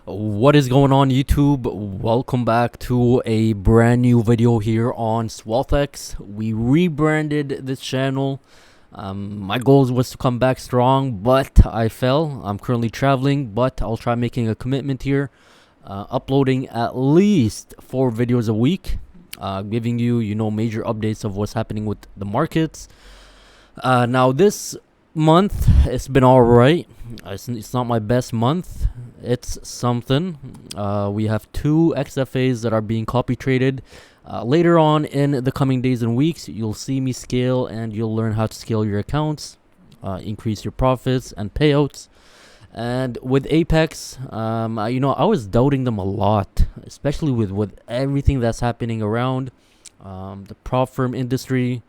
What is going on, YouTube? Welcome back to a brand new video here on SwealthX. We rebranded this channel. My goal was to come back strong, but I fell. I'm currently traveling, but I'll try making a commitment here, uploading at least 4 videos a week, giving you major updates of what's happening with the markets. Now this month it's been all right. It's not my best month. It's something. We have 2 XFAs that are being copy traded. Later on in the coming days and weeks, you'll see me scale, and you'll learn how to scale your accounts, increase your profits and payouts. And with Apex, I was doubting them a lot, especially with everything that's happening around the prop firm industry.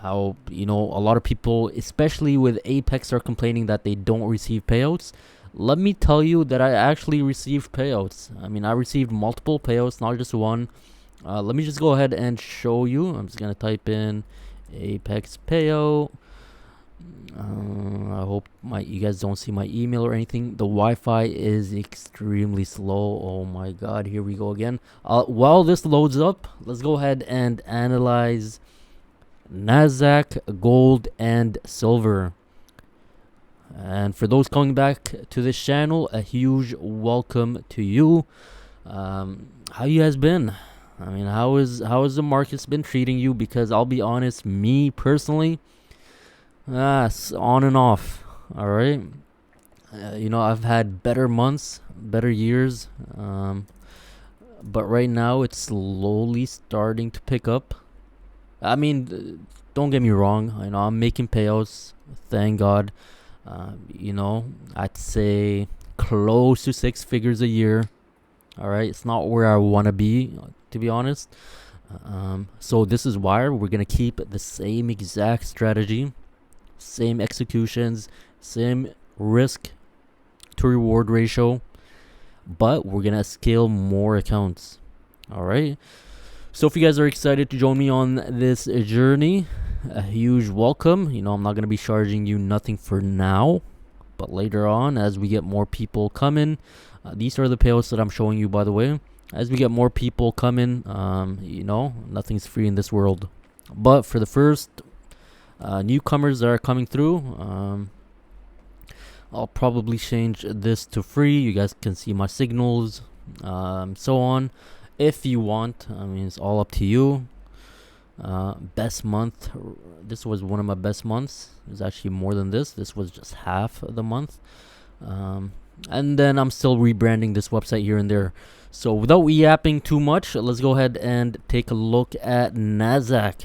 How a lot of people, especially with Apex, are complaining that they don't receive payouts. Let me tell you that I actually received payouts. I received multiple payouts, not just one. Let me just go ahead and show you. I'm just gonna type in Apex payout. I hope you guys don't see my email or anything. The Wi-Fi is extremely slow. Oh my god, here we go again. While this loads up, let's go ahead and analyze Nasdaq, gold, and silver. And for those coming back to this channel, a huge welcome to you. How you guys been? How is the markets been treating you? Because I'll be honest, me personally, it's on and off. All right. I've had better months, better years, but right now it's slowly starting to pick up. Don't get me wrong. I'm making payouts, thank God. I'd say close to 6 figures a year. All right, it's not where I want to be, to be honest. So this is why we're gonna keep the same exact strategy, same executions, same risk to reward ratio, but we're gonna scale more accounts. All right. So if you guys are excited to join me on this journey, a huge welcome. I'm not going to be charging you nothing for now, but later on, as we get more people coming, these are the payouts that I'm showing you, by the way. As we get more people coming, nothing's free in this world. But for the first newcomers that are coming through, I'll probably change this to free. You guys can see my signals, so on. If you want, it's all up to you. Best month, this was one of my best months. It was actually more than this. This was just half of the month. And then I'm still rebranding this website here and there. So without yapping too much, let's go ahead and take a look at Nasdaq.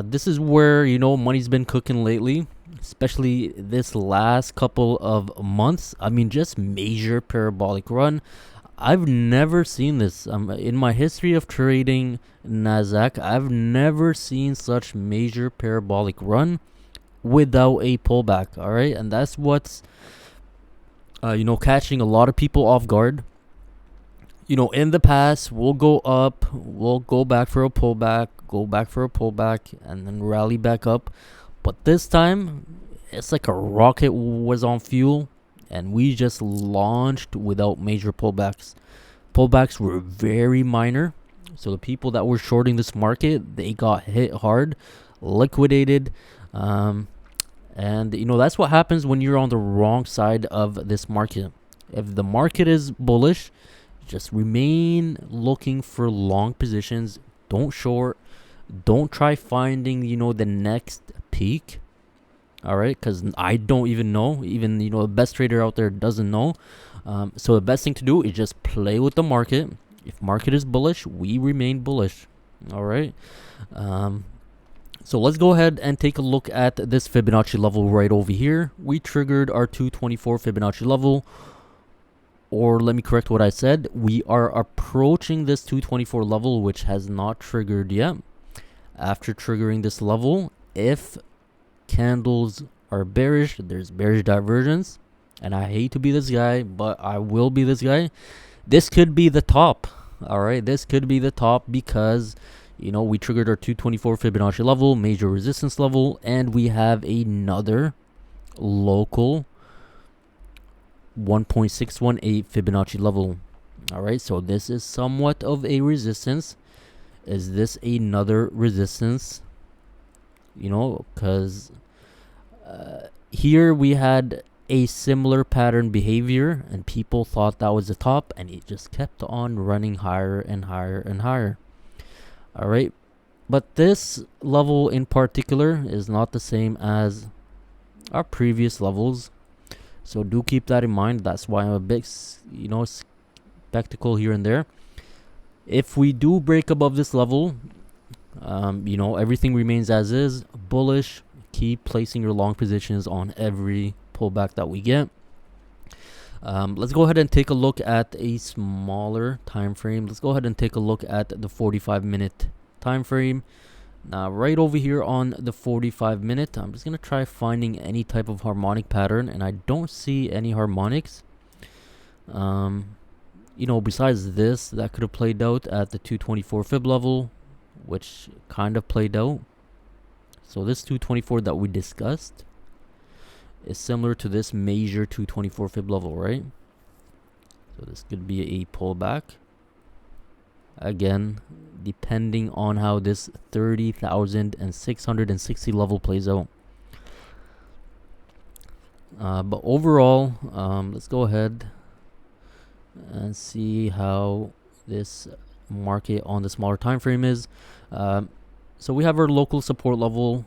This is where money's been cooking lately, especially this last couple of months. Just major parabolic run. I've never seen this. In my history of trading Nasdaq, I've never seen such major parabolic run without a pullback. All right, and that's what's catching a lot of people off guard. In the past, we'll go up, we'll go back for a pullback, and then rally back up. But this time, it's like a rocket was on fuel, and we just launched without major pullbacks. Pullbacks were very minor. So the people that were shorting this market, they got hit hard, liquidated. And that's what happens when you're on the wrong side of this market. If the market is bullish, just remain looking for long positions. Don't short. Don't try finding, the next peak. All right, because I don't even know. Even the best trader out there doesn't know. So the best thing to do is just play with the market. If market is bullish, we remain bullish. All right. So let's go ahead and take a look at this Fibonacci level right over here. We triggered our 224 Fibonacci level. Or let me correct what I said. We are approaching this 224 level, which has not triggered yet. After triggering this level, if candles are bearish, there's bearish divergence, and I hate to be this guy, but I will be this guy. This could be the top. All right, this could be the top because we triggered our 224 Fibonacci level, major resistance level, and we have another local 1.618 Fibonacci level. All right, so this is somewhat of a resistance. Is this another resistance? You know, because here we had a similar pattern behavior and people thought that was the top, and it just kept on running higher and higher and higher. All right, but this level in particular is not the same as our previous levels, so do keep that in mind. That's why I'm a bit, you know, spectacle here and there. If we do break above this level, you know, everything remains as is, bullish. Keep placing your long positions on every pullback that we get. Let's go ahead and take a look at a smaller time frame. Let's go ahead and take a look at the 45-minute time frame. Now, right over here on the 45-minute, I'm just going to try finding any type of harmonic pattern, and I don't see any harmonics. You know, besides this, that could have played out at the 224 fib level, which kind of played out. So this 224 that we discussed is similar to this major 224 fib level, right? So this could be a pullback. Again, depending on how this 30,660 level plays out. But overall, let's go ahead and see how this market on the smaller time frame is. So we have our local support level.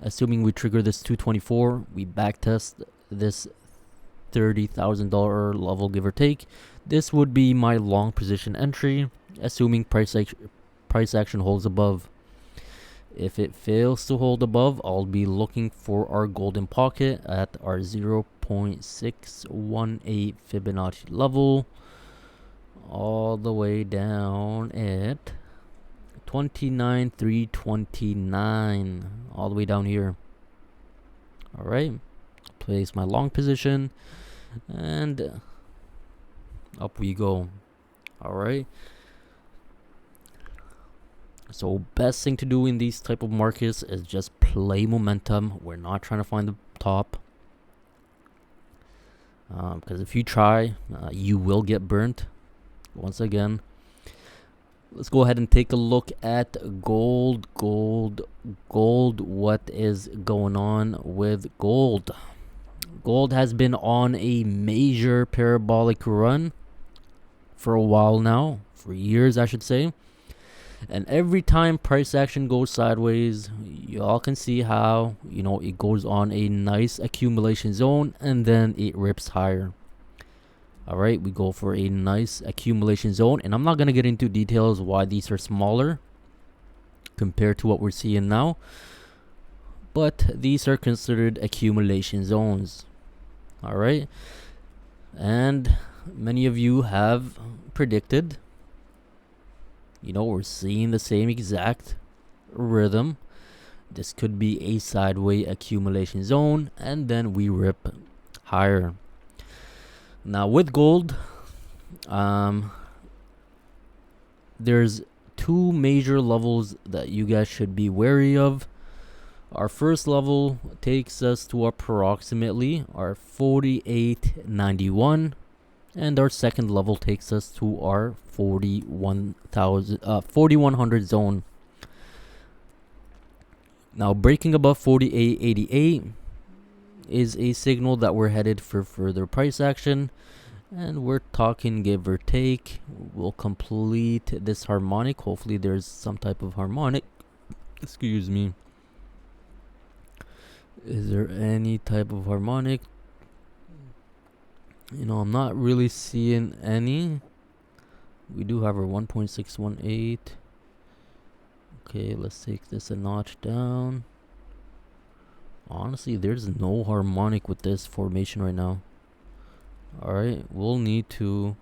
Assuming we trigger this 224, we backtest this $30,000 level, give or take. This would be my long position entry, assuming price action holds above. If it fails to hold above, I'll be looking for our golden pocket at our 0.618 Fibonacci level, all the way down at 29,329, all the way down here. All right, place my long position, and up we go. All right. So best thing to do in these type of markets is just play momentum. We're not trying to find the top, because if you try, you will get burnt. Once again, let's go ahead and take a look at gold. What is going on with gold? Gold has been on a major parabolic run for a while now, for years I should say. And every time price action goes sideways, y'all can see how, you know, it goes on a nice accumulation zone and then it rips higher. All right, we go for a nice accumulation zone, and I'm not going to get into details why these are smaller compared to what we're seeing now, but these are considered accumulation zones. All right, and many of you have predicted, you know, we're seeing the same exact rhythm. This could be a sideways accumulation zone, and then we rip higher. Now with gold, there's two major levels that you guys should be wary of. Our first level takes us to approximately our 48.91, and our second level takes us to our 4100 zone. Now breaking above 48.88 is a signal that we're headed for further price action, and we're talking give or take. We'll complete this harmonic. Hopefully there's some type of harmonic. Excuse me. Is there any type of harmonic? You know, I'm not really seeing any. We do have our 1.618. Okay, let's take this a notch down. Honestly, there's no harmonic with this formation right now. All right, we'll need to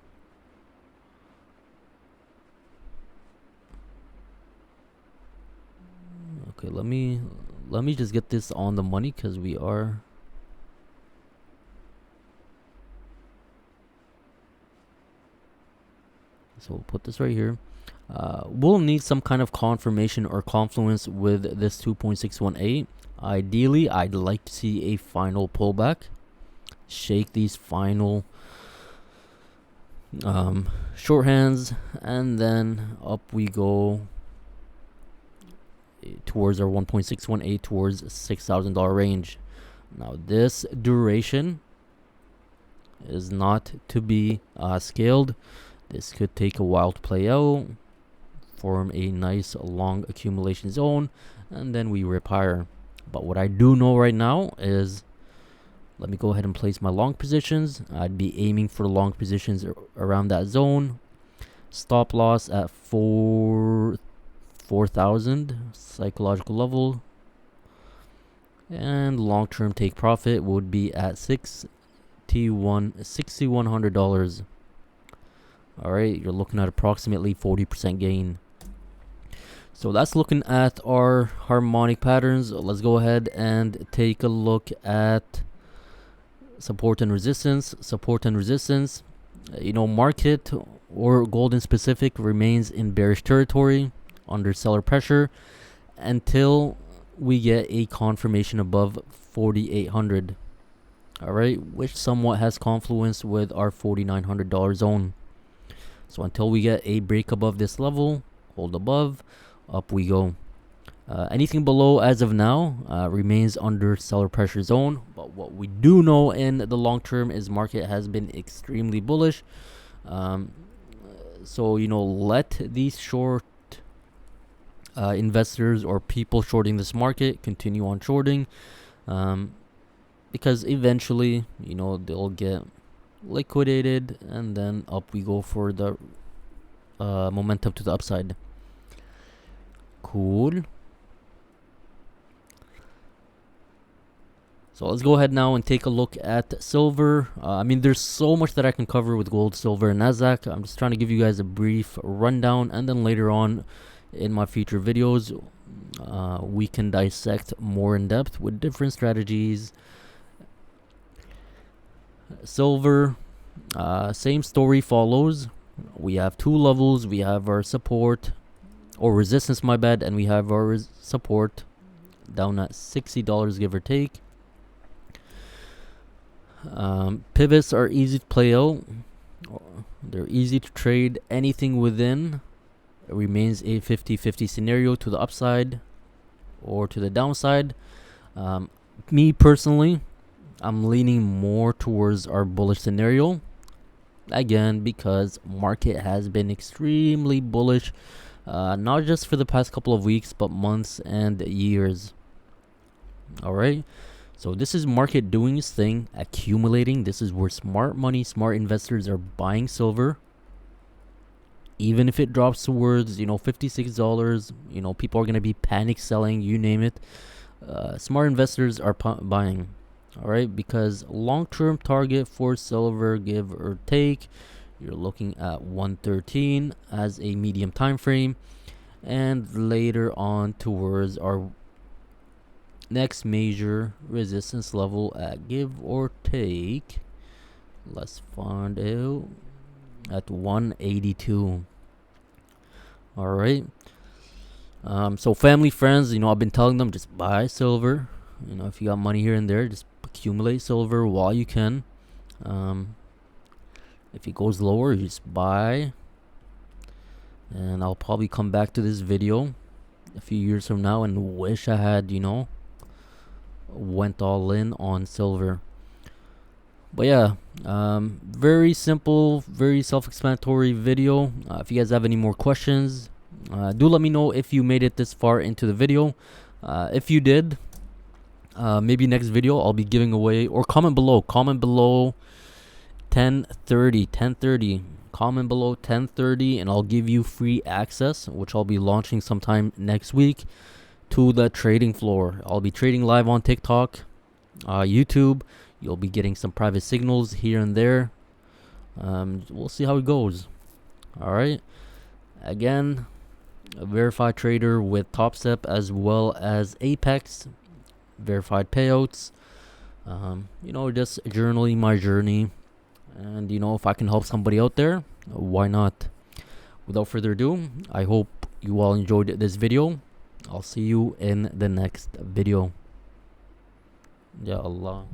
okay, let me just get this on the money, because we are so we'll put this right here. We'll need some kind of confirmation or confluence with this 2.618. Ideally, I'd like to see a final pullback. shake these final short hands, and then up we go towards our 1.618 towards $6,000 range. Now this duration is not to be scaled. This could take a while to play out, form a nice long accumulation zone, and then we rip higher. But what I do know right now is, let me go ahead and place my long positions. I'd be aiming for long positions around that zone. Stop loss at 4,000 psychological level, and long-term take profit would be at $6,100. All right, you're looking at approximately 40% gain. So that's looking at our harmonic patterns. Let's go ahead and take a look at support and resistance. Market or gold in specific remains in bearish territory under seller pressure until we get a confirmation above 4,800. All right, which somewhat has confluence with our $4,900 zone. So until we get a break above this level, hold above, up we go. Anything below as of now remains under seller pressure zone. But what we do know in the long term is market has been extremely bullish. So let these short investors or people shorting this market continue on shorting, because eventually they'll get liquidated, and then up we go for the momentum to the upside. Cool. So let's go ahead now and take a look at silver. There's so much that I can cover with gold, silver, and Nasdaq. I'm just trying to give you guys a brief rundown, and then later on in my future videos we can dissect more in depth with different strategies. Silver, same story follows. We have two levels. We have our support or resistance, my bad, and we have our support down at $60, give or take. Pivots are easy to play out. They're easy to trade. Anything within remains a 50-50 scenario to the upside or to the downside. Me personally, I'm leaning more towards our bullish scenario, again because market has been extremely bullish, not just for the past couple of weeks but months and years. All right, so this is market doing its thing, accumulating. This is where smart money, smart investors are buying silver. Even if it drops towards $56, people are going to be panic selling, you name it. Smart investors are buying. All right, because long-term target for silver, give or take, you're looking at 113 as a medium time frame, and later on towards our next major resistance level at give or take, let's find out, at 182. All right. So family, friends, I've been telling them just buy silver. If you got money here and there, just accumulate silver while you can. If it goes lower, you just buy. And I'll probably come back to this video a few years from now and wish I had, went all in on silver. But yeah, very simple, very self-explanatory video. If you guys have any more questions, do let me know if you made it this far into the video. If you did, maybe next video I'll be giving away, or comment below 10:30, comment below 10:30, and I'll give you free access, which I'll be launching sometime next week, to the trading floor. I'll be trading live on TikTok, YouTube. You'll be getting some private signals here and there. We'll see how it goes. All right, again, a verified trader with Top Step as well as Apex, verified payouts. Just journaling my journey, and if I can help somebody out there, why not? Without further ado, I hope you all enjoyed this video. I'll see you in the next video. Ya Allah.